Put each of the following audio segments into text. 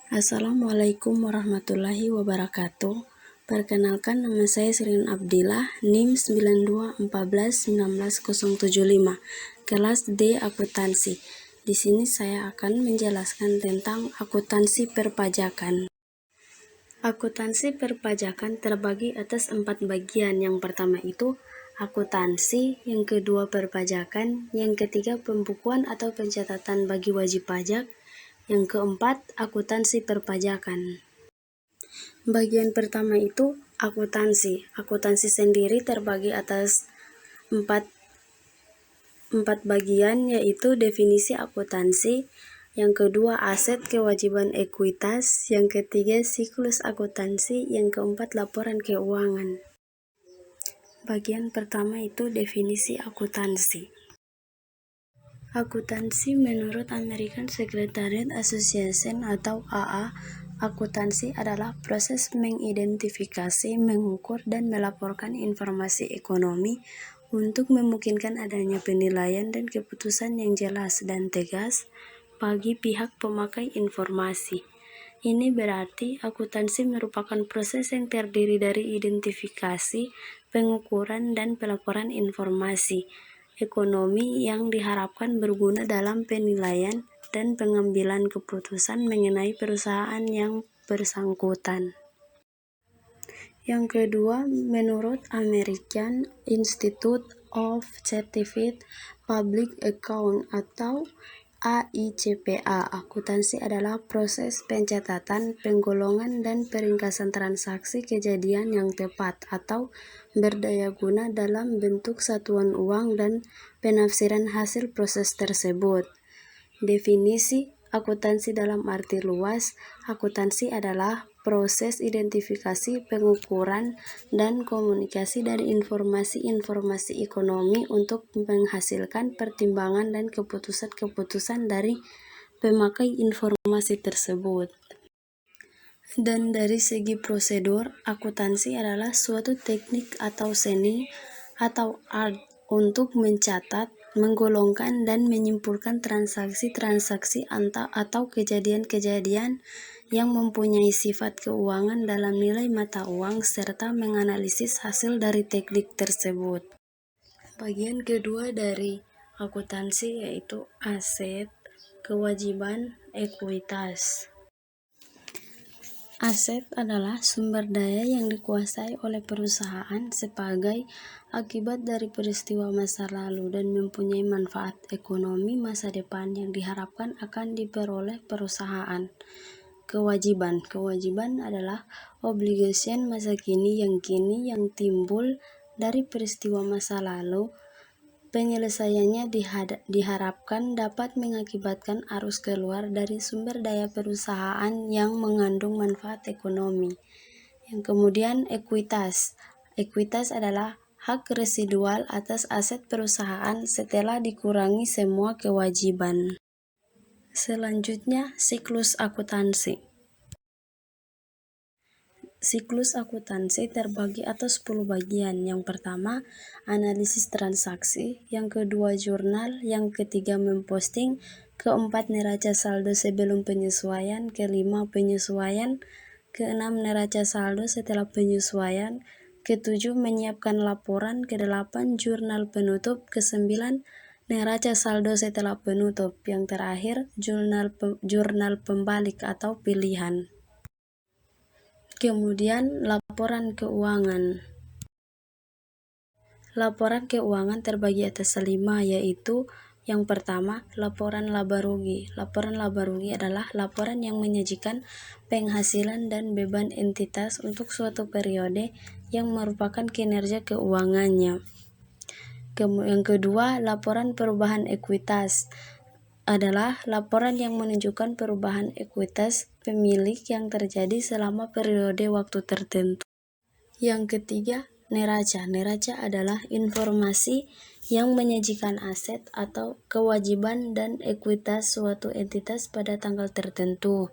Assalamualaikum warahmatullahi wabarakatuh. Perkenalkan, nama saya Sirin Abdillah, NIM 92141175, kelas D akuntansi. Di sini saya akan menjelaskan tentang akuntansi perpajakan. Akuntansi perpajakan terbagi atas 4 bagian. Yang pertama itu akuntansi, yang kedua perpajakan, yang ketiga pembukuan atau pencatatan bagi wajib pajak, yang keempat akuntansi perpajakan. Bagian pertama itu akuntansi. Akuntansi sendiri terbagi atas empat bagian, yaitu definisi akuntansi, yang kedua aset kewajiban ekuitas, yang ketiga siklus akuntansi, yang keempat laporan keuangan. Bagian pertama itu definisi akuntansi. Akuntansi menurut American Secretariat Association atau AA, akuntansi adalah proses mengidentifikasi, mengukur, dan melaporkan informasi ekonomi untuk memungkinkan adanya penilaian dan keputusan yang jelas dan tegas bagi pihak pemakai informasi. Ini berarti akuntansi merupakan proses yang terdiri dari identifikasi, pengukuran, dan pelaporan informasi ekonomi yang diharapkan berguna dalam penilaian dan pengambilan keputusan mengenai perusahaan yang bersangkutan. Yang kedua, menurut American Institute of Certified Public Accounting atau AICPA, akuntansi adalah proses pencatatan, penggolongan, dan peringkasan transaksi kejadian yang tepat atau berdaya guna dalam bentuk satuan uang dan penafsiran hasil proses tersebut. Definisi akuntansi dalam arti luas, akuntansi adalah proses identifikasi, pengukuran, dan komunikasi dari informasi-informasi ekonomi untuk menghasilkan pertimbangan dan keputusan-keputusan dari pemakai informasi tersebut. Dan dari segi prosedur, akuntansi adalah suatu teknik atau seni atau art untuk mencatat, menggolongkan, dan menyimpulkan transaksi-transaksi atau kejadian-kejadian yang mempunyai sifat keuangan dalam nilai mata uang serta menganalisis hasil dari teknik tersebut. Bagian kedua dari akuntansi yaitu aset, kewajiban, ekuitas. Aset adalah sumber daya yang dikuasai oleh perusahaan sebagai akibat dari peristiwa masa lalu dan mempunyai manfaat ekonomi masa depan yang diharapkan akan diperoleh perusahaan. Kewajiban adalah obligation masa kini yang timbul dari peristiwa masa lalu. Penyelesaiannya diharapkan dapat mengakibatkan arus keluar dari sumber daya perusahaan yang mengandung manfaat ekonomi. Yang kemudian ekuitas adalah hak residual atas aset perusahaan setelah dikurangi semua kewajiban. Selanjutnya, siklus akuntansi. Siklus akuntansi terbagi atas 10 bagian. Yang pertama, analisis transaksi, yang kedua jurnal, yang ketiga memposting, keempat neraca saldo sebelum penyesuaian, kelima penyesuaian, keenam neraca saldo setelah penyesuaian, ketujuh menyiapkan laporan, kedelapan jurnal penutup, kesembilan neraca saldo setelah penutup, yang terakhir jurnal pembalik atau pilihan. Kemudian laporan keuangan. Laporan keuangan terbagi atas 5, yaitu yang pertama, laporan laba rugi. Laporan laba rugi adalah laporan yang menyajikan penghasilan dan beban entitas untuk suatu periode yang merupakan kinerja keuangannya. Yang kedua, laporan perubahan ekuitas adalah laporan yang menunjukkan perubahan ekuitas pemilik yang terjadi selama periode waktu tertentu. Yang ketiga, neraca. Neraca adalah informasi yang menyajikan aset atau kewajiban dan ekuitas suatu entitas pada tanggal tertentu.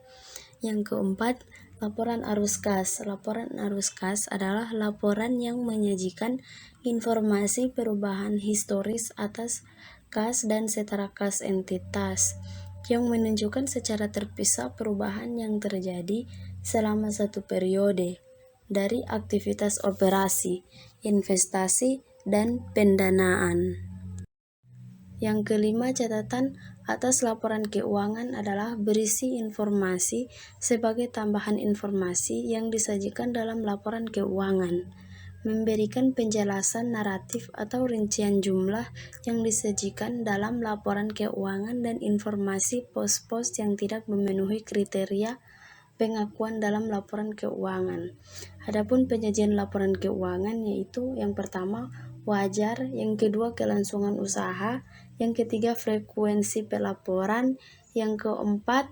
Yang keempat, laporan arus kas. Laporan arus kas adalah laporan yang menyajikan informasi perubahan historis atas kas dan setara kas entitas. yang menunjukkan secara terpisah perubahan yang terjadi selama satu periode dari aktivitas operasi, investasi, dan pendanaan. Yang kelima, catatan atas laporan keuangan adalah berisi informasi sebagai tambahan informasi yang disajikan dalam laporan keuangan, memberikan penjelasan naratif atau rincian jumlah yang disajikan dalam laporan keuangan dan informasi pos-pos yang tidak memenuhi kriteria pengakuan dalam laporan keuangan. Adapun penyajian laporan keuangan yaitu yang pertama wajar, yang kedua kelangsungan usaha, yang ketiga frekuensi pelaporan, yang keempat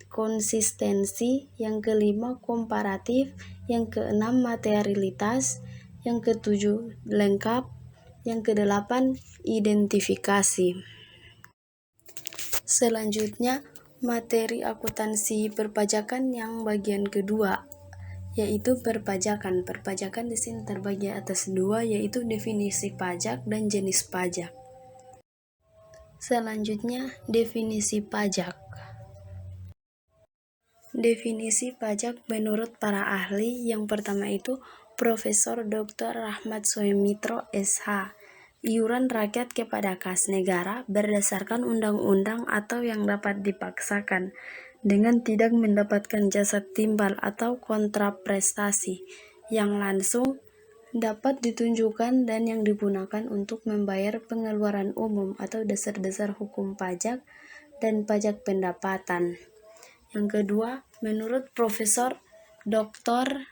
konsistensi, yang kelima komparatif, yang keenam materialitas, yang ketujuh lengkap, yang kedelapan identifikasi. Selanjutnya materi akuntansi perpajakan yang bagian kedua, yaitu perpajakan. Perpajakan di sini terbagi atas dua, yaitu definisi pajak dan jenis pajak. Selanjutnya, definisi pajak. Definisi pajak menurut para ahli yang pertama itu Profesor Dr. Rahmat Soemitro SH. Iuran rakyat kepada kas negara berdasarkan undang-undang atau yang dapat dipaksakan dengan tidak mendapatkan jasa timbal atau kontraprestasi yang langsung dapat ditunjukkan dan yang digunakan untuk membayar pengeluaran umum atau dasar-dasar hukum pajak dan pajak pendapatan. Yang kedua, menurut Profesor Dr.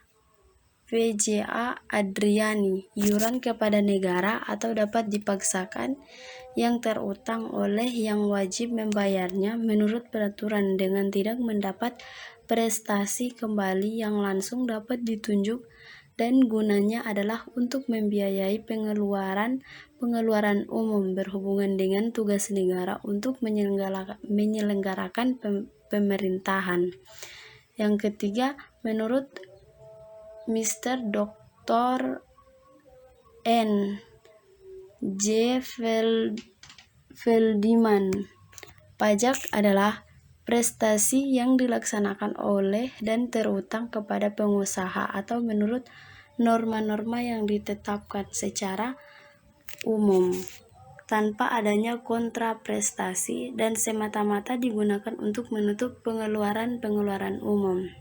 VJA Adriani, iuran kepada negara atau dapat dipaksakan yang terutang oleh yang wajib membayarnya menurut peraturan dengan tidak mendapat prestasi kembali yang langsung dapat ditunjuk dan gunanya adalah untuk membiayai pengeluaran umum berhubungan dengan tugas negara untuk menyelenggarakan pemerintahan. Yang ketiga, menurut Mr. Dr. N. J. Feldiman, pajak adalah prestasi yang dilaksanakan oleh dan terutang kepada pengusaha atau menurut norma-norma yang ditetapkan secara umum tanpa adanya kontraprestasi dan semata-mata digunakan untuk menutup pengeluaran umum.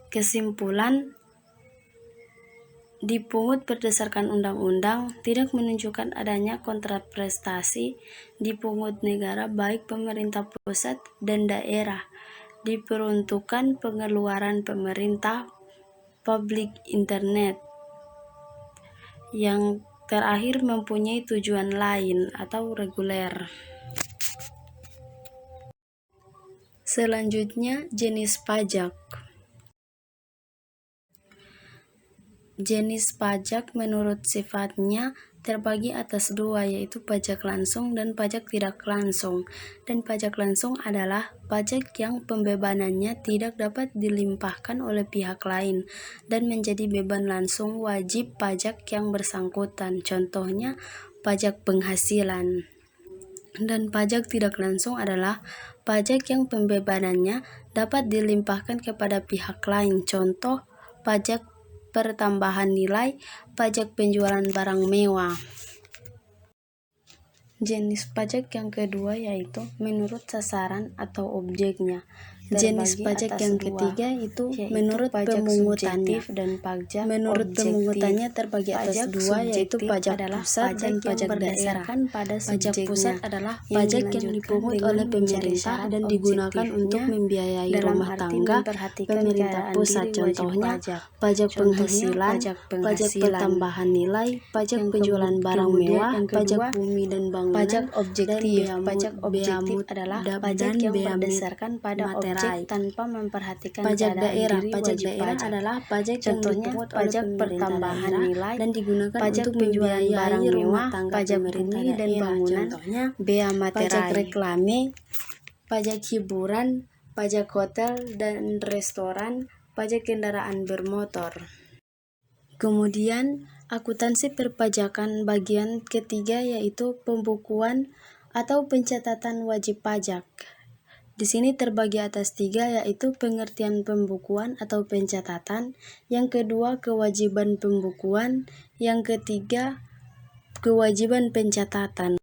Kesimpulan, dipungut berdasarkan undang-undang tidak menunjukkan adanya kontraprestasi dipungut negara baik pemerintah pusat dan daerah, diperuntukkan pengeluaran pemerintah, publik internet. Yang terakhir mempunyai tujuan lain atau reguler. Selanjutnya, jenis pajak. Jenis pajak menurut sifatnya terbagi atas dua, yaitu pajak langsung dan pajak tidak langsung. Dan pajak langsung adalah pajak yang pembebanannya tidak dapat dilimpahkan oleh pihak lain dan menjadi beban langsung wajib pajak yang bersangkutan. Contohnya pajak penghasilan. Dan pajak tidak langsung adalah pajak yang pembebanannya dapat dilimpahkan kepada pihak lain. Contoh pajak pertambahan nilai, pajak penjualan barang mewah. Jenis pajak yang kedua yaitu menurut sasaran atau objeknya. Jenis pajak yang ketiga itu menurut pemungutannya dan pajak menurut pemungutannya terbagi atas dua, yaitu pajak pusat dan pajak daerah. Pajak pusat adalah pajak yang dipungut oleh pemerintah dan digunakan untuk membiayai rumah tangga pemerintah pusat. Contohnya pajak penghasilan, pajak pertambahan nilai, pajak penjualan barang mewah, pajak bumi dan bangunan. Pajak objektif. Pajak objektif adalah pajak yang berdasarkan pada objek tanpa memperhatikan pajak daerah. Pajak daerah adalah pajak yang dipungut pajak pertambahan nilai dan digunakan untuk penjualan barang mewah, pajak bumi dan bangunan. Contohnya bea materai, pajak reklame, pajak hiburan, pajak hotel dan restoran, pajak kendaraan bermotor. Kemudian akuntansi perpajakan bagian ketiga yaitu pembukuan atau pencatatan wajib pajak. Di sini terbagi atas 3, yaitu pengertian pembukuan atau pencatatan, yang kedua kewajiban pembukuan, yang ketiga kewajiban pencatatan.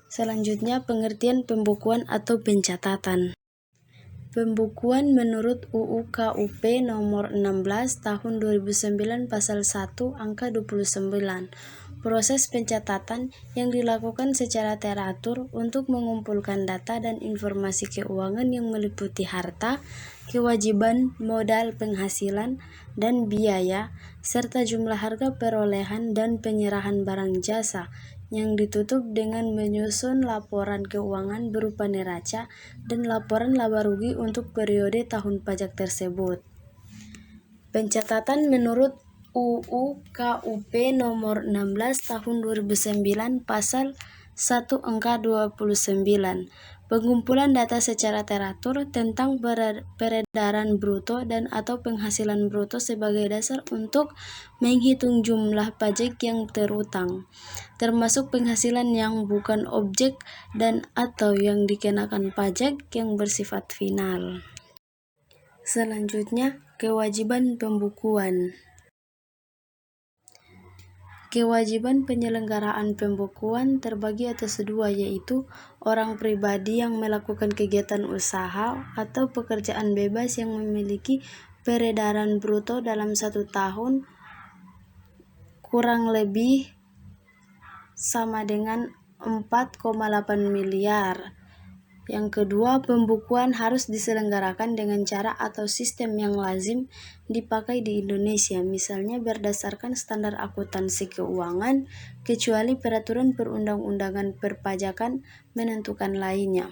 Selanjutnya pengertian pembukuan atau pencatatan. Pembukuan menurut UU KUP nomor 16 tahun 2009 pasal 1 angka 29. Proses pencatatan yang dilakukan secara teratur untuk mengumpulkan data dan informasi keuangan yang meliputi harta, kewajiban, modal, penghasilan, dan biaya, serta jumlah harga perolehan dan penyerahan barang jasa, yang ditutup dengan menyusun laporan keuangan berupa neraca dan laporan laba rugi untuk periode tahun pajak tersebut. Pencatatan menurut UU KUP nomor 16 tahun 2009 pasal 1 angka 29. Pengumpulan data secara teratur tentang peredaran bruto dan atau penghasilan bruto sebagai dasar untuk menghitung jumlah pajak yang terutang, termasuk penghasilan yang bukan objek dan atau yang dikenakan pajak yang bersifat final. Selanjutnya, kewajiban pembukuan. Kewajiban penyelenggaraan pembukuan terbagi atas 2, yaitu orang pribadi yang melakukan kegiatan usaha atau pekerjaan bebas yang memiliki peredaran bruto dalam 1 tahun kurang lebih sama dengan 4,8 miliar. Yang kedua, pembukuan harus diselenggarakan dengan cara atau sistem yang lazim dipakai di Indonesia, misalnya berdasarkan standar akuntansi keuangan, kecuali peraturan perundang-undangan perpajakan menentukan lainnya.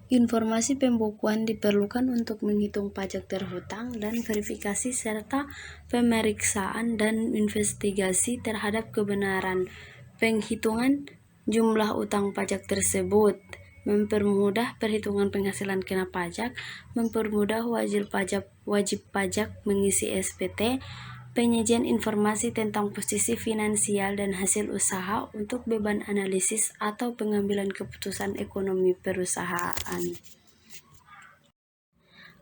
Informasi pembukuan diperlukan untuk menghitung pajak terhutang dan verifikasi serta pemeriksaan dan investigasi terhadap kebenaran penghitungan jumlah utang pajak tersebut, mempermudah perhitungan penghasilan kena pajak, mempermudah wajib pajak mengisi SPT, penyajian informasi tentang posisi finansial dan hasil usaha untuk beban analisis atau pengambilan keputusan ekonomi perusahaan.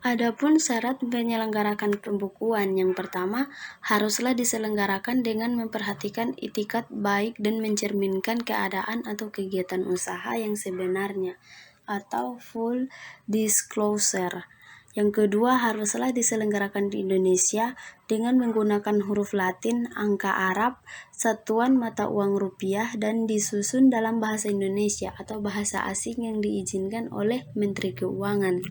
Adapun syarat menyelenggarakan pembukuan, yang pertama, haruslah diselenggarakan dengan memperhatikan itikat baik dan mencerminkan keadaan atau kegiatan usaha yang sebenarnya, atau full disclosure. Yang kedua, haruslah diselenggarakan di Indonesia dengan menggunakan huruf Latin, angka Arab, satuan mata uang rupiah, dan disusun dalam bahasa Indonesia atau bahasa asing yang diizinkan oleh Menteri Keuangan.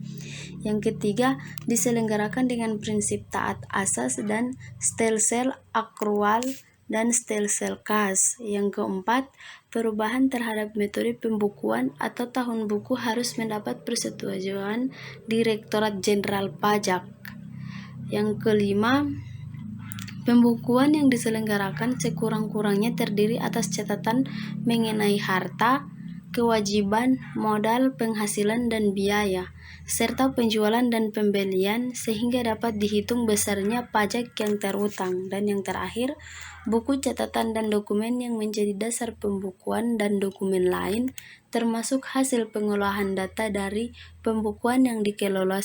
Yang ketiga, diselenggarakan dengan prinsip taat asas dan stelsel akrual dan stelsel kas. Yang keempat, perubahan terhadap metode pembukuan atau tahun buku harus mendapat persetujuan Direktorat Jenderal Pajak. Yang kelima, pembukuan yang diselenggarakan sekurang-kurangnya terdiri atas catatan mengenai harta, kewajiban, modal, penghasilan, dan biaya, serta penjualan dan pembelian, sehingga dapat dihitung besarnya pajak yang terutang. Dan yang terakhir, buku catatan dan dokumen yang menjadi dasar pembukuan dan dokumen lain, termasuk hasil pengolahan data dari pembukuan yang dikelola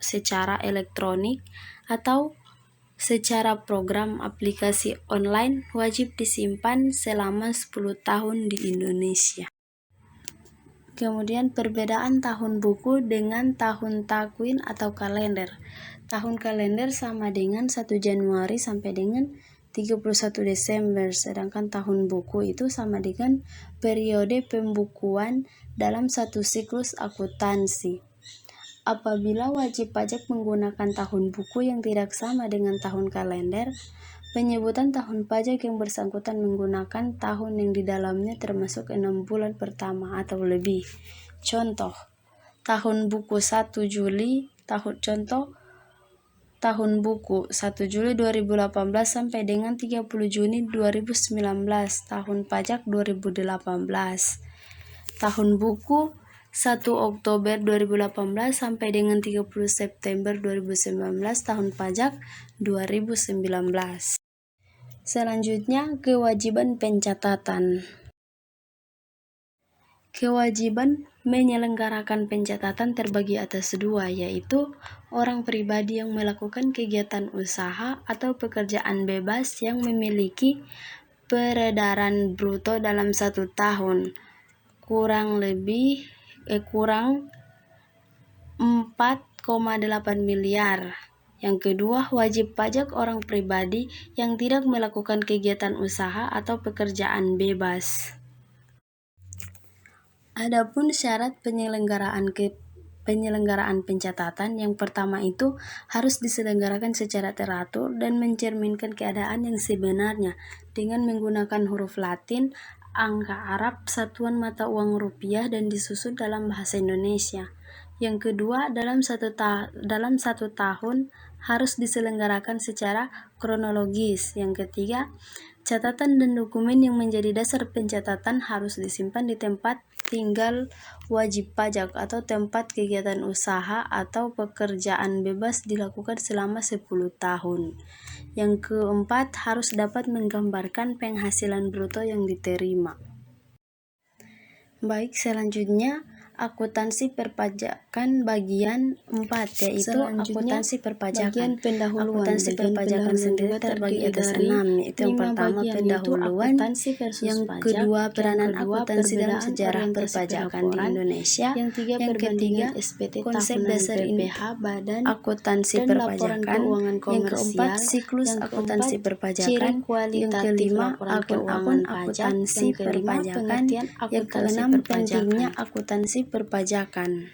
secara elektronik atau secara program aplikasi online, wajib disimpan selama 10 tahun di Indonesia. Kemudian perbedaan tahun buku dengan tahun takwin atau kalender. Tahun kalender sama dengan 1 Januari sampai dengan 31 Desember, sedangkan tahun buku itu sama dengan periode pembukuan dalam satu siklus akuntansi. Apabila wajib pajak menggunakan tahun buku yang tidak sama dengan tahun kalender, penyebutan tahun pajak yang bersangkutan menggunakan tahun yang di dalamnya termasuk 6 bulan pertama atau lebih. Contoh, tahun buku 1 Juli, tahun buku 1 Juli 2018 sampai dengan 30 Juni 2019, tahun pajak 2018. Tahun buku 1 Oktober 2018 sampai dengan 30 September 2019, tahun pajak 2019. Selanjutnya, kewajiban pencatatan. Kewajiban menyelenggarakan pencatatan terbagi atas dua, yaitu orang pribadi yang melakukan kegiatan usaha atau pekerjaan bebas yang memiliki peredaran bruto dalam 1 tahun kurang 4,8 miliar. Yang kedua, wajib pajak orang pribadi yang tidak melakukan kegiatan usaha atau pekerjaan bebas. Adapun syarat penyelenggaraan pencatatan, yang pertama itu harus diselenggarakan secara teratur dan mencerminkan keadaan yang sebenarnya dengan menggunakan huruf Latin, angka Arab, satuan mata uang rupiah, dan disusun dalam bahasa Indonesia. Yang kedua, dalam satu tahun harus diselenggarakan secara kronologis. Yang ketiga, catatan dan dokumen yang menjadi dasar pencatatan harus disimpan di tempat tinggal wajib pajak atau tempat kegiatan usaha atau pekerjaan bebas dilakukan selama 10 tahun. Yang keempat, harus dapat menggambarkan penghasilan bruto yang diterima. Baik, selanjutnya akuntansi perpajakan bagian 4, yaitu akuntansi perpajakan. Akuntansi perpajakan sendiri terbagi atas 6, yaitu yang pertama pendahuluan, yang kedua peranan akuntansi dalam sejarah perpajakan di Indonesia, yang ketiga konsep dasar badan akuntansi perpajakan, yang keempat siklus akuntansi perpajakan, yang kelima akun-akun akuntansi perpajakan, yang keenam pentingnya akuntansi perpajakan.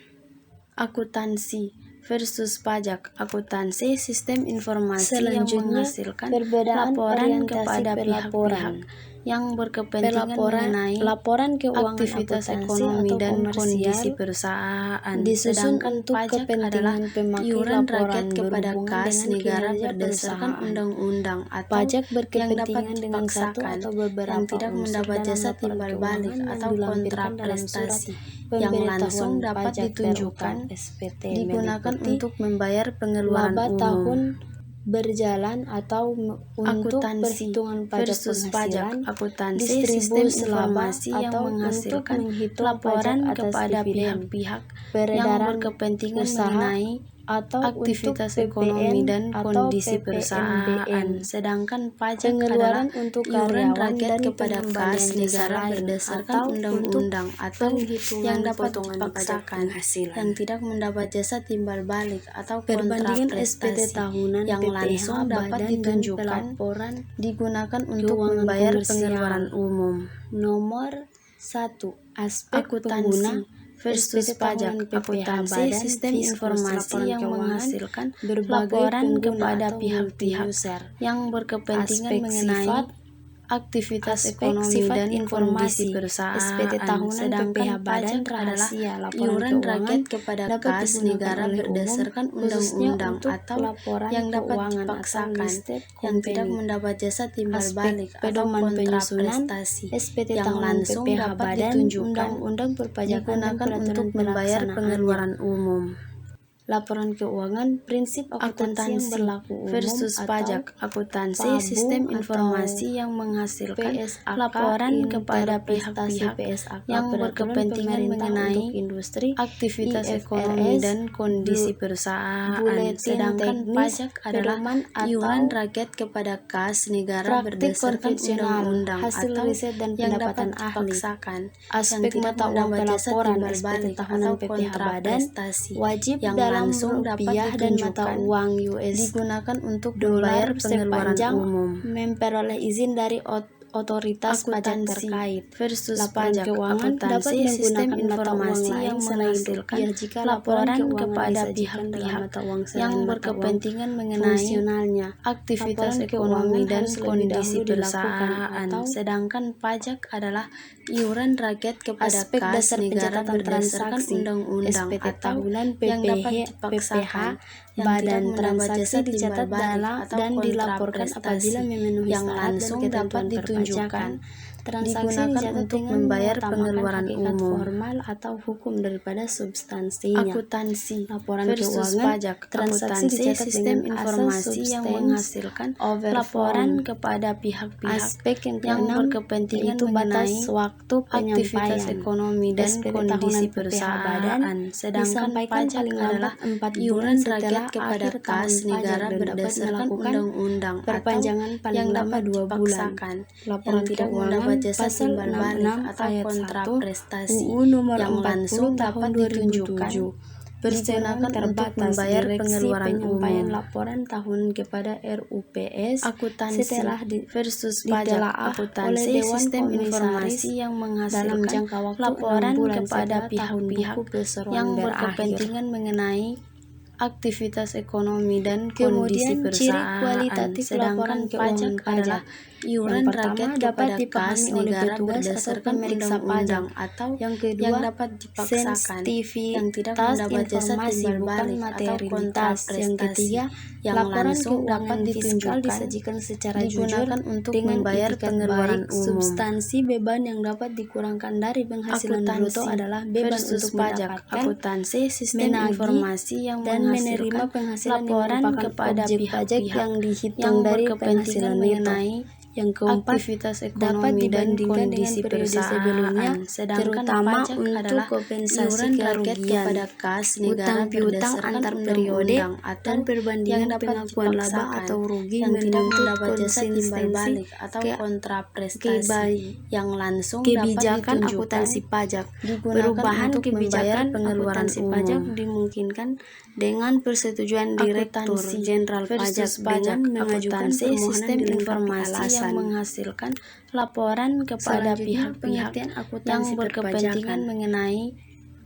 Akuntansi versus pajak. Akuntansi sistem informasi yang menghasilkan laporan kepada pihak-pihak yang berkepentingan mengenai laporan keuangan aktivitas ekonomi dan kondisi perusahaan. Sedangkan pajak adalah iuran rakyat kepada kas negara berdasarkan undang-undang atau yang dapat dipaksakan yang tidak mendapat jasa timbal balik atau kontraprestasi yang langsung dapat ditunjukkan digunakan untuk membayar pengeluaran umum berjalan atau untuk perhitungan pajak penghasilan, akuntansi sistem informasi yang menghasilkan laporan kepada pihak-pihak yang berkepentingan mengenai atau aktivitas ekonomi dan kondisi perusahaan. Sedangkan pajak adalah iuran rakyat kepada kas negara berdasarkan undang-undang atau yang dapat dipaksakan yang tidak mendapat jasa timbal balik atau kontraprestasi yang langsung dapat ditunjukkan digunakan untuk membayar pengeluaran umum. Nomor 1. Aspek pengguna versus pajak. Akuntansi sistem informasi yang menghasilkan laporan kepada pihak-pihak yang berkepentingan mengenai aktivitas ekonomi dan kondisi perusahaan. Sedangkan pajak adalah iuran rakyat kepada kas negara berdasarkan undang-undang atau yang dapat dipaksakan yang tidak mendapat jasa timbal balik atau kontraprestasi yang langsung dapat ditunjukkan digunakan untuk membayar pengeluaran umum. Laporan keuangan, prinsip akuntansi yang berlaku versus pajak. Akuntansi sistem informasi yang menghasilkan laporan kepada pihak-pihak yang berkepentingan mengenai industri, aktivitas ekonomi dan kondisi perusahaan. Sedangkan pajak adalah iuran rakyat kepada kas negara berdasarkan undang-undang atau yang dapat dipaksakan yang tidak mendapat jasa timbal balik atau kontraprestasi wajib langsung dapat dan mata uang US digunakan untuk membayar pengeluaran umum, memperoleh izin dari otoritas pajak terkait versus pajak. Akuntansi sistem informasi yang menghasilkan laporan kepada pihak-pihak yang berkepentingan mengenai aktivitas ekonomi dan kondisi perusahaan. Sedangkan pajak adalah iuran rakyat kepada kas negara berdasarkan undang-undang atau yang dapat dipaksakan badan transaksi dicatat dan dilaporkan apabila memenuhi yang langsung dapat ditunjukkan digunakan untuk membayar pengeluaran umum formal atau hukum daripada substansinya. Akuntansi, laporan versus keuangan, pajak. transaksi dicatat sistem dengan informasi asas yang substance menghasilkan laporan overform. kepada pihak-pihak Aspek yang yang berkepentingan yaitu batas mengenai waktu aktivitas penyampaian ekonomi dan SPT kondisi tahunan PPh Badan perusahaan. Sedangkan disampaikan pajak paling adalah lambat 4 bulan iuran setelah rakyat kepada akhir kas tahun negara pajak dan dapat berdasarkan melakukan undang-undang perpanjangan atau paling yang lama dapat 2 bulan. dipaksakan, Laporan yang tidak keuangan mendapat jasa pasal timbal balik 66 atau ayat kontra 1 prestasi UU nomor yang 40 langsung tahun dapat ditunjukkan 2007 digunakan untuk membayar pengeluaran penyampaian umum. laporan tahunan kepada RUPS Akuntansi setelah versus pajak. ditelaah Akuntansi oleh Dewan sistem Komisaris informasi yang dalam menghasilkan jangka waktu 6 laporan bulan kepada setelah tahun pihak-pihak buku perseroan yang berakhir. berkepentingan mengenai aktivitas ekonomi dan kondisi Kemudian ciri perusahaan. kualitatif laporan Sedangkan pajak keuangan adalah iuran yang pertama rakyat dapat kepada kas dipahami oleh negara petugas atau berdasarkan pemeriksa undang-undang pajak. atau Yang kedua, yang dapat dipaksakan, yang tidak sensitivitas mendapat jasa informasi timbal bukan balik atau materialitas. kontraprestasi. Yang ketiga, yang laporan langsung keuangan dapat fiskal ditunjukkan disajikan secara jujur digunakan untuk dengan membayar itikat pengeluaran baik. umum. Substansi beban yang dapat dikurangkan dari penghasilan bruto adalah beban versus untuk pajak. mendapatkan, Akuntansi sistem menagih, informasi yang dan menerima menghasilkan penghasilan laporan yang merupakan kepada objek pajak pihak-pihak yang dihitung yang dari berkepentingan penghasilan neto. mengenai Yang keempat, aktivitas dapat ekonomi dan dibandingkan dengan kondisi periode sebelumnya, perusahaan. Sedangkan terutama pajak untuk adalah kompensasi iuran rakyat kerugian, kepada kas negara utang piutang berdasarkan antar periode, undang-undang atau dan perbandingan yang dapat pengakuan laba dipaksakan, atau rugi yang tidak menuntut mendapat jasa timbal konsistensi balik atau kontraprestasi yang langsung kebijakan dapat ditunjukkan akuntansi pajak. digunakan Perubahan untuk membayar kebijakan pengeluaran akuntansi umum. pajak dimungkinkan dengan persetujuan Direktur Akuntansi Jenderal Pajak versus pajak. dengan mengajukan Akuntansi permohonan sistem dilengkapi informasi yang alasan. menghasilkan laporan kepada Selanjutnya, pihak-pihak pengertian yang akuntansi berkepentingan perpajakan. mengenai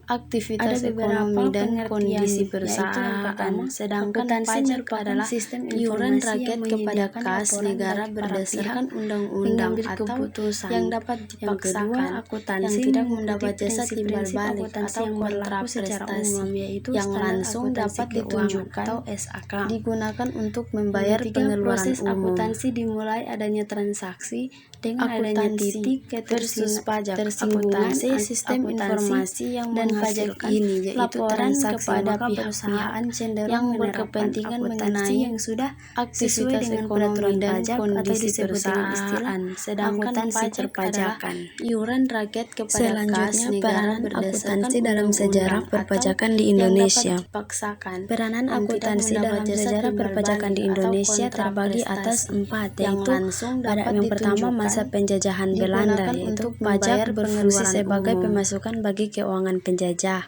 aktivitas Ada beberapa ekonomi dan pengertian, kondisi yaitu perusahaan. yang pertama, Sedangkan akuntansi pajak merupakan adalah sistem iuran informasi rakyat yang kepada menyediakan kas laporan negara bagi para berdasarkan pihak undang-undang mengambil atau keputusan. yang dapat Yang dipaksakan, kedua, akuntansi yang tidak mengikuti mendapat jasa timbal prinsip-prinsip balik akuntansi atau yang berlaku secara kontraprestasi umum, yaitu yang standar langsung akuntansi dapat keuangan ditunjukkan atau SAK. digunakan untuk membayar Yang ketiga, pengeluaran proses umum. akuntansi dimulai adanya transaksi dengan adanya Akuntansi titik versus pajak. ketersinggungan Akuntansi sistem informasi yang dan pajak menghasilkan ini, yaitu laporan transaksi, kepada maka pihak-pihak perusahaan cenderung yang menerapkan berkepentingan akuntansi mengenai yang sudah sesuai aktivitas dengan ekonomi peraturan dan pajak atau kondisi disebut dengan istilah perusahaan. Sedangkan akuntansi pajak adalah perpajakan. iuran rakyat kepada kas Selanjutnya, negara peranan berdasarkan akuntansi dalam undang-undang sejarah atau perpajakan di yang Indonesia. dapat dipaksakan, Peranan yang tidak akuntansi mendapat dalam jasa sejarah timbal perpajakan di balik atau Indonesia terbagi atas kontraprestasi 4, yang yaitu langsung pada dapat yang pertama ditunjukkan masa penjajahan Belanda, digunakan yaitu untuk pajak membayar berfungsi pengeluaran sebagai umum. pemasukan bagi keuangan penjajah.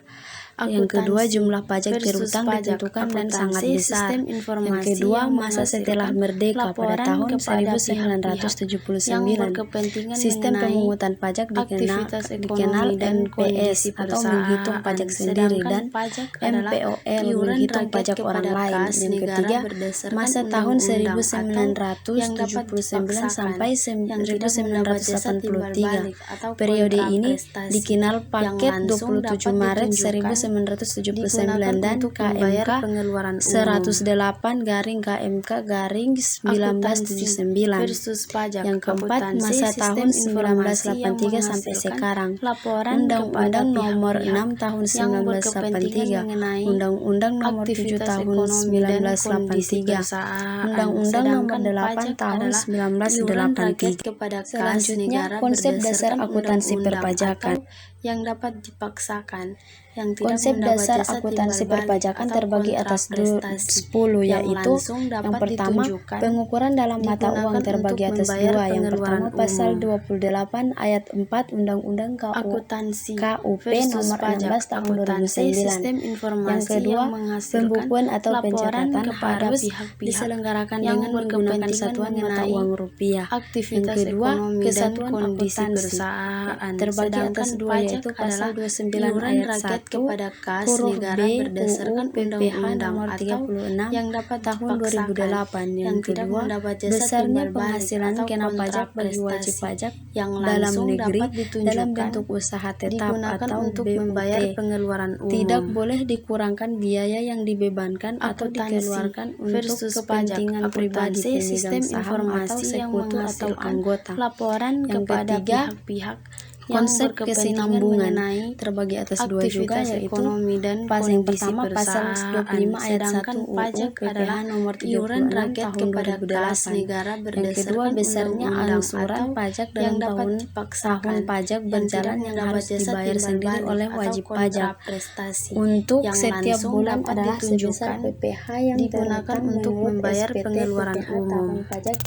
Yang kedua, Akuntansi jumlah pajak versus berhutang pajak. ditentukan dan Akuntansi sangat besar. sistem Yang informasi kedua, yang masa setelah menghasilkan merdeka pada laporan tahun kepada pihak-pihak yang 1979. berkepentingan Sistem mengenai pemungutan pajak aktivitas dikenal ekonomi dan NPS kondisi atau menghitung perusahaan. pajak sendiri, Sedangkan dan pajak adalah MPOL iuran menghitung rakyat pajak orang kepada lain. kas Yang negara ketiga, berdasarkan masa tahun undang-undang atau yang dapat 1979 sampai yang tidak mendapat jasa timbal 1983. balik atau Periode ini kontraprestasi dikenal yang Paket langsung 27 dapat Maret ditunjukkan 1979 dan untuk membayar KMK pengeluaran umum. 108 garing KMK garing Akuntansi 1979. versus pajak. Yang keempat, Akuntansi masa sistem tahun informasi yang 1983 sampai menghasilkan sekarang. laporan Undang-Undang kepada Nomor pihak-pihak 6 Tahun yang berkepentingan 1983, mengenai Undang-Undang Nomor 7 aktivitas Tahun ekonomi dan kondisi 1983, perusahaan. Undang-Undang Nomor Sedangkan 8 pajak Tahun adalah iuran rakyat 1983. kepada kas Selanjutnya, negara konsep dasar berdasarkan akuntansi undang-undang perpajakan. atau yang dapat dipaksakan, yang tidak Konsep mendapat dasar jasa akuntansi timbal balik perpajakan atau terbagi atas kontraprestasi 10, yang yaitu langsung dapat yang pertama, ditunjukkan pengukuran dalam mata uang digunakan terbagi untuk atas membayar 2. Yang pengeluaran pertama, pasal umum. 28 ayat 4 Undang-Undang Akuntansi KUP versus nomor pajak. 16 tahun Akuntansi 2009. sistem informasi Yang kedua, yang menghasilkan pembukuan atau laporan pencatatan kepada harus pihak-pihak diselenggarakan yang dengan menggunakan berkepentingan satuan mata mengenai uang rupiah. aktivitas Yang kedua, ekonomi dan kesatuan kondisi akuntansi perusahaan. terbagi Sedangkan atas 2, pajak yaitu pasal 29 iuran ayat rakyat 1 kepada kas huruf negara B berdasarkan UU PPH undang-undang nomor atau 36 yang dapat tahun dipaksakan, 2008. yang Yang tidak kedua, mendapat jasa besarnya timbal balik penghasilan atau kena pajak bagi wajib kontraprestasi pajak yang dalam langsung negeri dapat dalam ditunjukkan bentuk usaha tetap digunakan atau untuk BUT. membayar pengeluaran umum. Tidak boleh dikurangkan biaya yang dibebankan atau Akuntansi dikeluarkan untuk versus kepentingan pajak. pribadi Akuntansi pemegang sistem saham atau informasi yang sekutu atau menghasilkan anggota. laporan Yang kepada ketiga, pihak-pihak yang konsep berkepentingan kesinambungan mengenai terbagi atas dua juga, aktivitas yaitu ekonomi dan yang kondisi pertama pasal perusahaan. 25 ayat 1 Sedangkan UU pajak PPH adalah nomor iuran 36 rakyat tahun kepada kas 2008. negara Yang kedua, berdasarkan besarnya undang-undang angsuran atau pajak yang dalam dapat tahun dipaksakan, pajak yang berjalan tidak yang mendapat harus jasa dibayar timbal sendiri balik oleh atau wajib pajak kontraprestasi untuk yang setiap langsung bulan dapat adalah sebesar ditunjukkan PPH yang digunakan terekam untuk menurut membayar SPT pengeluaran PPH umum. tahun pajak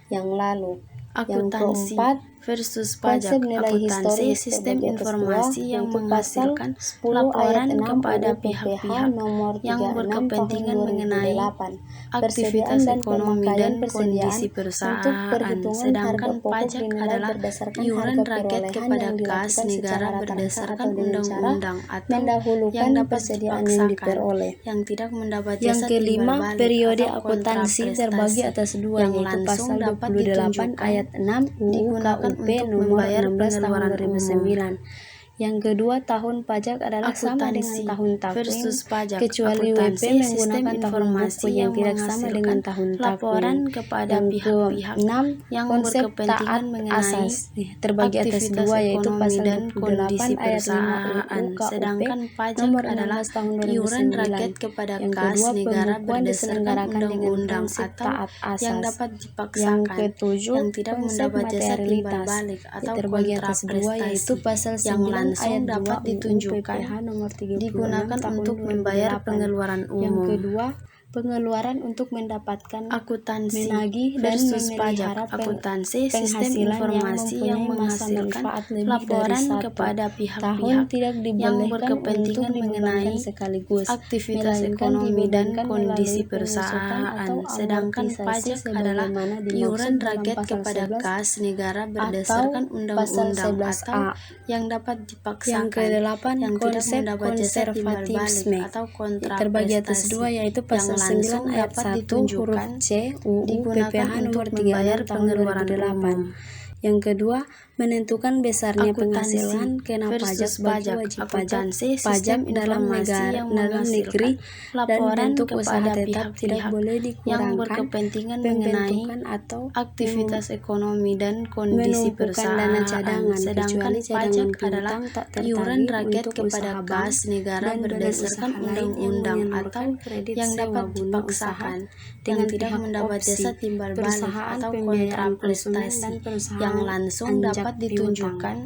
yang lalu. Yang Akuntansi keempat, versus konsep pajak. nilai Akuntansi historis sistem terbagi atas informasi dua, yang yaitu pasal menghasilkan 10 laporan ayat 6 kepada UU PPH pihak-pihak nomor yang 36 berkepentingan tahun mengenai 2008, aktivitas persediaan dan ekonomi pemakaian dan persediaan kondisi untuk perusahaan. perhitungan Sedangkan harga pokok pajak dinilai adalah berdasarkan iuran harga rakyat perolehan kepada yang kas dilakukan negara secara rata-rata berdasarkan atau dengan cara undang-undang atau mendahulukan yang dapat persediaan yang dipaksakan, diperoleh. yang tidak mendapat Yang jasa kelima, timbal balik periode atau akuntansi terbagi kontraprestasi atas dua, yang yaitu langsung pasal dapat 28 ditunjukkan ayat 6 UU digunakan KUP untuk nomor membayar 16 tahun pengeluaran 2009. Yang kedua, tahun pajak adalah sama dengan Akuntansi tahun takvim, versus pajak. kecuali WP Akuntansi sistem menggunakan tahun informasi buku yang yang tidak sama dengan menghasilkan tahun laporan takvim. kepada Yang pihak-pihak keenam, yang konsep berkepentingan taat mengenai asas terbagi atas aktivitas dua, yaitu ekonomi pasal dan kondisi 28 ayat 5 UU perusahaan. KUP Sedangkan pajak nomor adalah 16 tahun iuran rakyat 2009. kepada Yang kas kedua, negara pembukuan berdasarkan diselenggarakan dengan undang-undang prinsip atau taat yang asas. dapat Yang dipaksakan, ketujuh, yang tidak konsep mendapat jasa timbal materialitas balik atau terbagi atas dua, yaitu kontraprestasi pasal yang 9 langsung ayat 2 dapat UU ditunjukkan PPH nomor 36 digunakan tahun untuk membayar 2008. pengeluaran Yang umum. kedua, pengeluaran untuk mendapatkan, Akuntansi menagih dan versus memelihara pajak. Akuntansi sistem penghasilan informasi yang mempunyai masa menghasilkan manfaat lebih laporan dari 1 kepada tahun pihak-pihak tidak yang dibolehkan berkepentingan untuk mengenai dibebankan sekaligus, aktivitas melainkan ekonomi dan dibebankan kondisi melalui pengusutan perusahaan. atau Sedangkan amortisasi pajak adalah sebagaimana iuran dimaksud dalam rakyat pasal kepada 11 kas negara atau berdasarkan pasal undang-undang 11A. atau yang dapat Yang dipaksakan, kedelapan, yang tidak konsep mendapat jasa timbal balik konservatisme atau terbagi atas kontraprestasi dua, yaitu yang pasal 9 langsung ayat dapat 1 huruf ditunjukkan C UU digunakan PPH untuk nomor membayar 36 tahun pengeluaran 2008. umum. Yang kedua, menentukan besarnya Akuntansi penghasilan kena pajak versus bagi pajak. wajib pajak Akuntansi pajak sistem dalam informasi negara, yang dalam negeri menghasilkan dan laporan bentuk usaha kepada tetap tidak pihak-pihak boleh yang dikurangkan berkepentingan mengenai pembentukan atau aktivitas ekonomi dan kondisi menumpukan dana perusahaan. cadangan, Sedangkan kecuali cadangan pajak adalah piutang tak iuran tertagih rakyat untuk kepada usaha bank kas negara dan badan berdasarkan usaha lain yang undang-undang atau menyeluruhkan kredit yang sewa dapat guna usaha dipaksakan, yang dengan tidak pihak mendapat opsi, jasa timbal balik perusahaan atau pembiayaan konsumen kontraprestasi dan perusahaan yang langsung anjak dapat piutang. ditunjukkan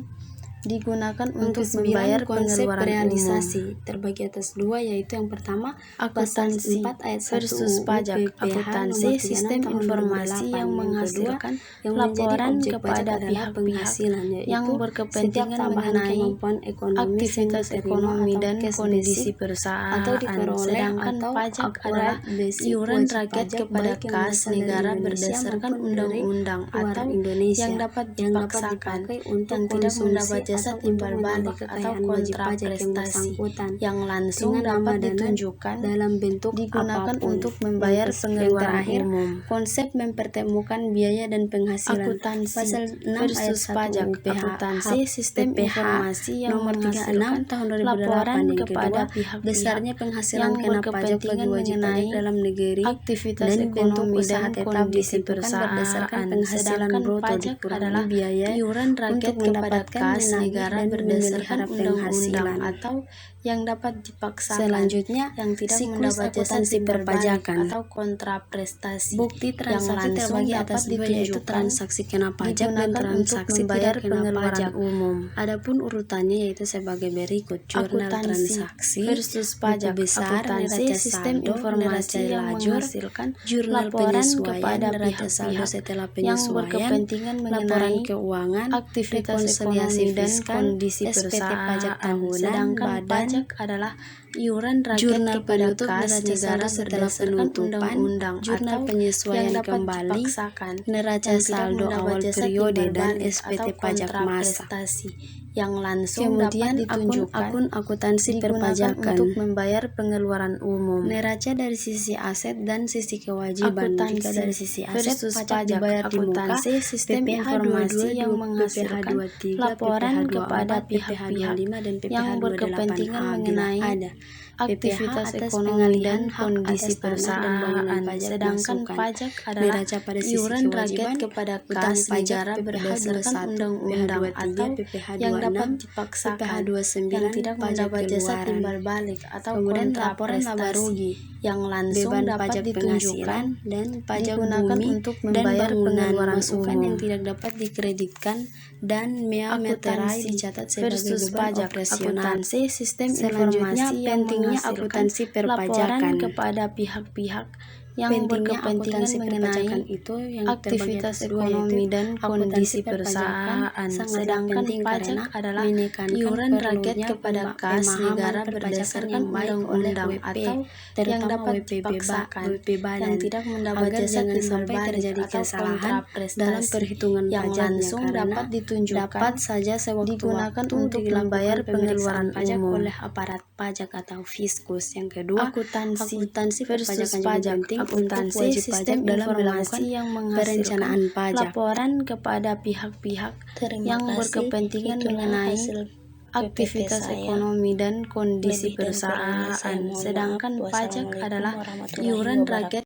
digunakan untuk Yang membayar kesembilan, konsep pengeluaran realisasi umum. terbagi atas dua, yaitu yang pertama pasal Akuntansi 4 ayat 1 versus UU pajak. PPH Akuntansi nomor 36 sistem tahun informasi 2008. yang Yang kedua, menghasilkan yang menjadi laporan objek pajak kepada adalah pihak-pihak penghasilan, yang yaitu setiap berkepentingan tambahan mengenai kemampuan ekonomis yang aktivitas diterima ekonomi atau dan cash kondisi basic perusahaan. atau diperoleh Sedangkan atau pajak akurat adalah basic iuran wajib rakyat pajak kepada baik yang kas berasal dari negara Indonesia berdasarkan maupun dari undang-undang luar atau Indonesia yang dapat dipaksakan, dipakai untuk yang tidak konsumsi mendapat jasa atau timbal untuk menambah balik atau kekayaan wajib pajak yang kontraprestasi bersangkutan yang langsung dengan nama dapat dana ditunjukkan dalam bentuk digunakan apapun. untuk membayar Yang pengeluaran terakhir, umum. konsep mempertemukan biaya dan penghasilan Akuntansi pasal 6 ayat versus 1 pajak. UU PPH Akuntansi sistem PPH informasi yang nomor 36 menghasilkan tahun 2008. laporan Yang kepada kedua, pihak-pihak besarnya penghasilan yang kena pajak bagi berkepentingan wajib mengenai pajak dalam negeri aktivitas dan bentuk ekonomi usaha dan tetap kondisi ditentukan berdasarkan perusahaan. penghasilan Sedangkan bruto pajak dikurangi adalah biaya iuran rakyat untuk kepada mendapatkan, kas menagih, negara dan berdasarkan memelihara penghasilan. undang-undang atau yang dapat dipaksakan, Selanjutnya, yang tidak siklus mendapat jasa akuntansi timbal balik perpajakan. atau kontraprestasi Bukti yang transaksi langsung terbagi dapat atas dua, yaitu ditunjukkan transaksi kena pajak dan digunakan untuk transaksi membayar tidak kena pengeluaran pajak. umum. Adapun urutannya yaitu sebagai berikut: jurnal Akuntansi transaksi versus buku pajak. besar, Akuntansi neraca sistem saldo, informasi neraca yang lajur, menghasilkan jurnal laporan penyesuaian, kepada neraca saldo pihak-pihak setelah yang penyesuaian, berkepentingan laporan mengenai keuangan, aktivitas rekonsiliasi ekonomi dan fiskal, kondisi SPT pajak perusahaan. tahunan, Sedangkan badan pajak adalah iuran rakyat jurnal kepada penutup kas neraca negara saldo berdasarkan setelah penutupan, undang-undang jurnal atau penyesuaian yang dapat kembali, dipaksakan, neraca yang tidak saldo mendapat awal jasa periode timbal dan balik SPT atau pajak masa. kontraprestasi yang langsung Kemudian dapat ditunjukkan akun akuntansi digunakan perpajakan untuk membayar pengeluaran umum. neraca dari sisi aset dan sisi kewajiban. Akuntansi Jika dari sisi aset versus pajak pajak. dibayar di muka, Akuntansi sistem PPh informasi 22, yang PPh menghasilkan 23, laporan PPh 24, kepada PPh pihak-pihak 25 dan PPh yang 28A berkepentingan bila mengenai ada aktivitas PPh atas ekonomi pengalihan dan hak kondisi atas tanah dan bangunan perusahaan. pajak Sedangkan masukan. pajak adalah Neraca pada sisi iuran kewajiban, rakyat kepada utang kas pajak negara PPh berdasarkan 21, undang-undang PPh 23, atau PPh yang 26, dapat PPh dipaksakan, 29, yang tidak pajak mendapat jasa keluaran. timbal balik atau Kemudian laporan laba kontraprestasi rugi, yang langsung beban dapat pajak ditunjukkan penghasilan dan pajak digunakan bumi untuk dan membayar bangunan pengeluaran masukan umum. yang tidak dapat dikreditkan dan mea materai Akuntansi dicatat sebagai versus beban pajak. operasional. Akuntansi sistem Selanjutnya, informasi yang pentingnya menghasilkan akuntansi perpajakan. laporan kepada pihak-pihak yang Pentingnya berkepentingan akuntansi mengenai perpajakan itu yang aktivitas terbagi atas dua, ekonomi yaitu dan akuntansi kondisi perpajakan perusahaan. sangatlah Sedangkan penting pajak karena adalah menekankan iuran rakyat perlunya kepada kas pemahaman negara perpajakan berdasarkan yang baik oleh undang-undang WP, atau yang terutama dapat WP dipaksakan, WP badan, yang tidak mendapat agar jasa jangan timbal sampai balik terjadi atau kesalahan kontraprestasi dalam perhitungan yang pajaknya, langsung karena dapat ditunjukkan dapat saja sewaktu-waktu digunakan untuk dilakukan membayar pengeluaran pemeriksaan pajak umum. oleh aparat pajak atau fiskus. Yang kedua, akuntansi versus perpajakan juga pajak. penting untuk Akuntansi wajib pajak sistem dalam melakukan informasi yang menghasilkan perencanaan pajak. laporan kepada pihak-pihak Terima yang kasih. berkepentingan Itulah mengenai hasil aktivitas PPT saya. ekonomi dan kondisi Lebih dan kurangnya saya perusahaan. mohon Sedangkan maaf. pajak Wassalamualaikum adalah warahmatullahi iuran wabarakatuh. rakyat